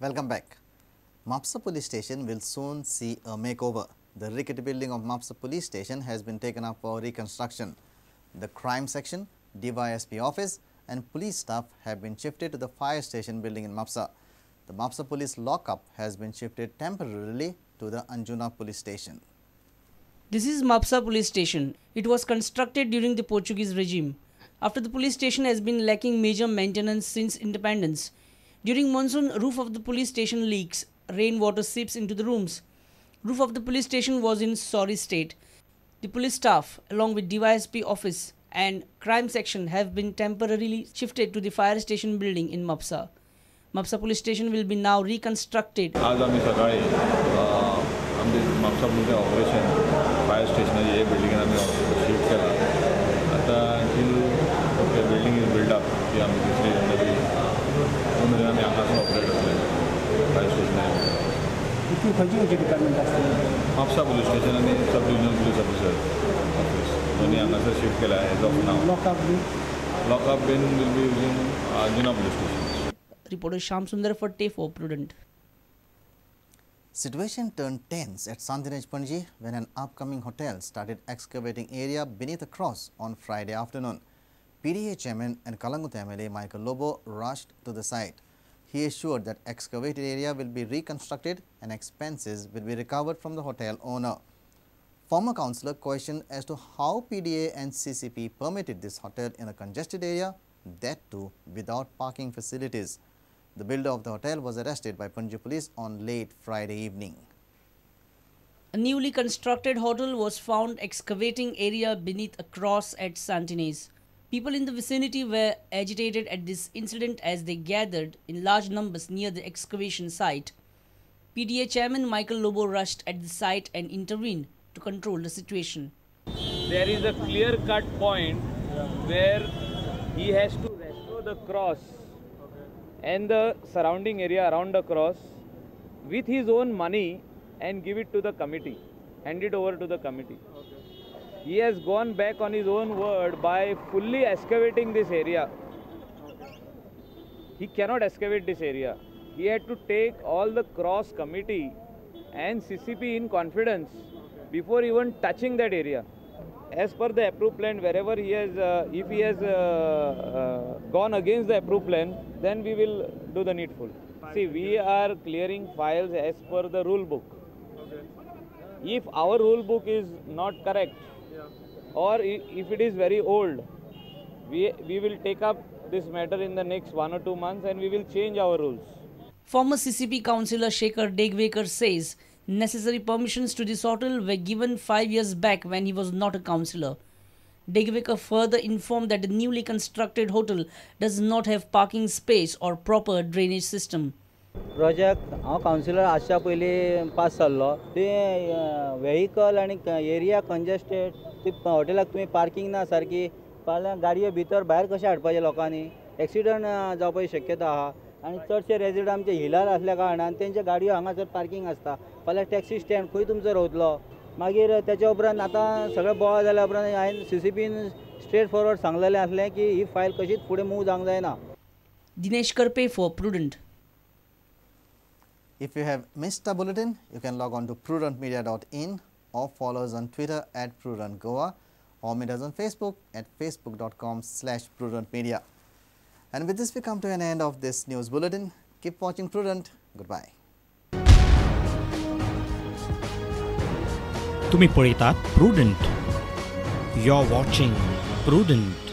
Welcome back. Mapsa Police Station will soon see a makeover. The rickety building of Mapsa Police Station has been taken up for reconstruction. The crime section, DYSP office and police staff have been shifted to the fire station building in Mapsa. The Mapsa Police lockup has been shifted temporarily to the Anjuna Police Station. This is Mapsa Police Station. It was constructed during the Portuguese regime. After the police station has been lacking major maintenance since independence. During monsoon, roof of the police station leaks. Rainwater seeps into the rooms. Roof of the police station was in sorry state. The police staff, along with DYSP office and crime section, have been temporarily shifted to the fire station building in Mapsa. Mapsa Police Station will be now reconstructed. आज आम्ही सकाळी आमचे Mapusa operation fire स्टेशनाची हे building आम्ही shift केला. आता ती building is build up ती आम्ही दुसरी नवी म्हणून आम्ही हांगासून ऑपरेट करतले फायर स्टेशन. खंयची डिपार्टमेंट आसतली? म्हापसा पुलीस स्टेशन आनी sub divisional police officer office दोन्ही हांगासर शिफ्ट केला as of now. Lockup been will be using Anjuna police station. Reporter Shyam Sundar for Prudent. Situation turned tense at Santinaj Panji when an upcoming hotel started excavating area beneath a cross on Friday afternoon. PDA chairman and Kalangut MLA Michael Lobo rushed to the site. He assured that excavated area will be reconstructed and expenses will be recovered from the hotel owner. Former councillor questioned as to how PDA and CCP permitted this hotel in a congested area, that too without parking facilities. The builder of the hotel was arrested by Panji police on late Friday evening. A newly constructed hotel was found excavating area beneath a cross at Santinez. People in the vicinity were agitated at this incident as they gathered in large numbers near the excavation site. PDA chairman Michael Lobo rushed at the site and intervened to control the situation. There is a clear-cut point where he has to restore the cross and the surrounding area around the cross with his own money and give it to the committee, hand it over to the committee. Okay. He has gone back on his own word by fully excavating this area. Okay. He cannot excavate this area. He had to take all the cross committee and CCP in confidence before even touching that area. As per the approved plan, wherever he has, if he has gone against the approved plan, then we will do the needful. See, we are clearing files as per the rule book. Okay. If our rule book is not correct, or if it is very old, we will take up this matter in the next 1 or 2 months and we will change our rules. Former CCP councillor Shekhar Degwekar says necessary permissions to this hotel were given 5 years back when he was not a councillor. Degwekar further informed that the newly constructed hotel does not have parking space or proper drainage system. Project हांव counsellor आसच्या पयलीं पास जाल्लो ते vehicle आनी area congested ती हॉटेलाक तुमी parking ना सारकी फाल्यां गाडयो भितर भायर कशें हाडपाचें लोकांनी एक्सिडंट जावपाची शक्यता आहा आनी चडशे रेजिडेंट आमचे हिलार आसल्या कारणान तेंचे गाडयो हांगासर पार्किंग आसता फाल्यां टॅक्सी स्टँड खंय तुमचो रावतलो मागीर तेच्या उपरांत आतां सगळें बोवाळ जाल्या उपरांत हांवें CCPन स्ट्रेट फॉरवर्ड सांगलेलें आसलें की ही फायल कशीच फुडें मूव जावंक जायना. Dinesh Karpe for Prudent. If you have missed the bulletin, you can log on to prudentmedia.in or follow us on Twitter @PrudentGoa or meet us on Facebook at facebook.com/prudentmedia. And with this we come to an end of this news bulletin. Keep watching Prudent. Goodbye. तुम्ही पळयतात Prudent. You're watching Prudent.